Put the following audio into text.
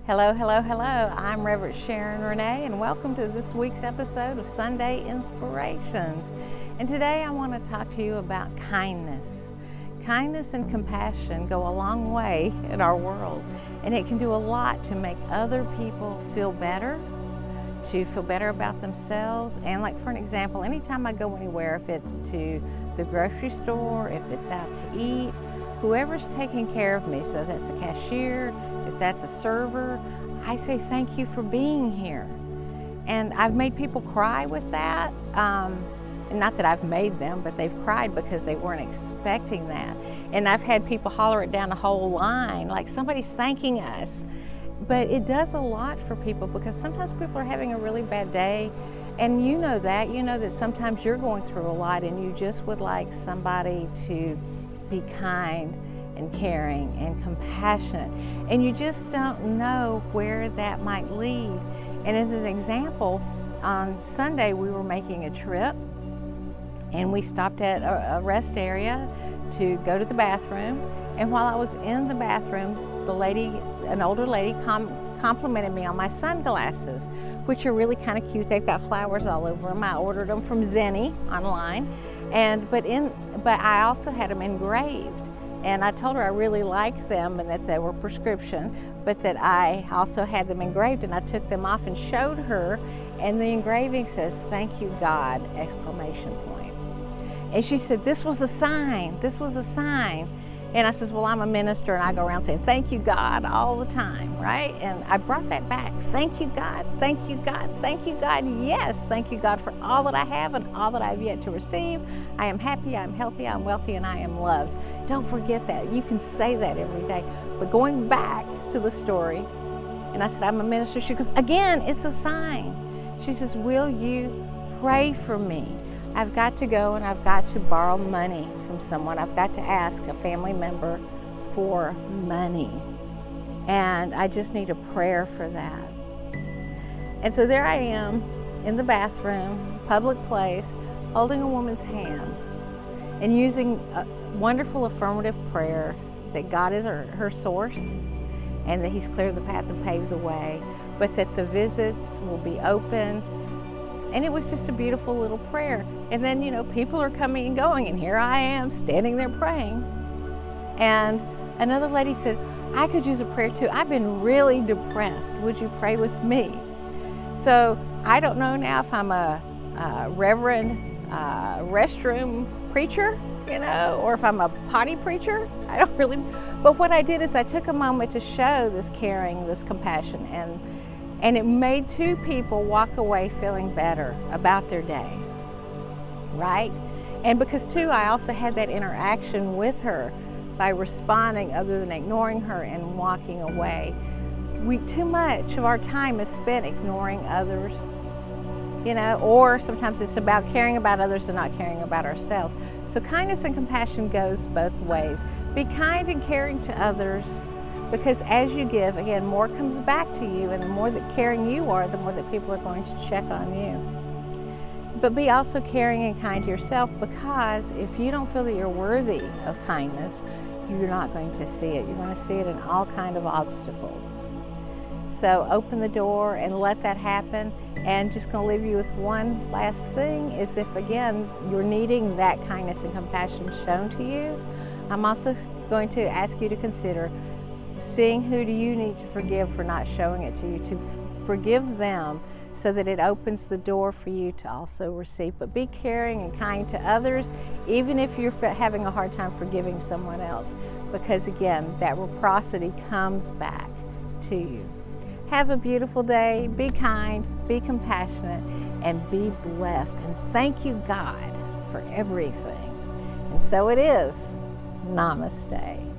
Hello, hello, hello. I'm Reverend Sharon Renee, and welcome to this week's episode of Sunday Inspirations. And today I want to talk to you about kindness. Kindness and compassion go a long way in our world, and it can do a lot to make other people feel better, to feel better about themselves. And like for an example, anytime I go anywhere, if it's to the grocery store, if it's out to eat, whoever's taking care of me, so that's a cashier, if that's a server, I say thank you for being here. And I've made people cry with that. And not that I've made them, but they've cried because they weren't expecting that. And I've had people holler it down the whole line, like somebody's thanking us. But it does a lot for people because sometimes people are having a really bad day. And you know that sometimes you're going through a lot and you just would like somebody to be kind and caring and compassionate, and you just don't know where that might lead. And as an example, on Sunday we were making a trip and we stopped at a rest area to go to the bathroom, and while I was in the bathroom, an older lady complimented me on my sunglasses, which are really kind of cute. They've got flowers all over them. I ordered them from Zenny online, but I also had them engraved. And I told her I really liked them and that they were prescription, but that I also had them engraved, and I took them off and showed her, and the engraving says, "Thank you, God!" exclamation point. And she said, "This was a sign, this was a sign." And I says, "Well, I'm a minister and I go around saying, 'Thank you, God,' all the time, right?" And I brought that back. Thank you, God, thank you, God, thank you, God. Yes, thank you, God, for all that I have and all that I have yet to receive. I am happy, I am healthy, I am wealthy, and I am loved. Don't forget that. You can say that every day. But going back to the story, and I said, "I'm a minister." She goes, "Again, it's a sign." She says, "Will you pray for me? I've got to go and I've got to borrow money from someone. I've got to ask a family member for money. And I just need a prayer for that." And so there I am in the bathroom, public place, holding a woman's hand and using a wonderful affirmative prayer that God is her source and that He's cleared the path and paved the way, but that the visits will be open. And it was just a beautiful little prayer. And then, people are coming and going, and here I am standing there praying. And another lady said, "I could use a prayer too. I've been really depressed. Would you pray with me?" So I don't know now if I'm a reverend restroom preacher, or if I'm a potty preacher. I don't really. But what I did is I took a moment to show this caring, this compassion, and it made two people walk away feeling better about their day, right? And because too, I also had that interaction with her by responding other than ignoring her and walking away. Too much of our time is spent ignoring others, or sometimes it's about caring about others and not caring about ourselves. So kindness and compassion goes both ways. Be kind and caring to others, because as you give, again, more comes back to you, and the more that caring you are, the more that people are going to check on you. But be also caring and kind to yourself, because if you don't feel that you're worthy of kindness, you're not going to see it. You're going to see it in all kinds of obstacles. So open the door and let that happen. And just going to leave you with one last thing is, if again you're needing that kindness and compassion shown to you, I'm also going to ask you to consider seeing who do you need to forgive for not showing it to you, to forgive them so that it opens the door for you to also receive. But be caring and kind to others, even if you're having a hard time forgiving someone else, because again, that reciprocity comes back to you. Have a beautiful day. Be kind, be compassionate, and be blessed. And thank you, God, for everything. And so it is. Namaste.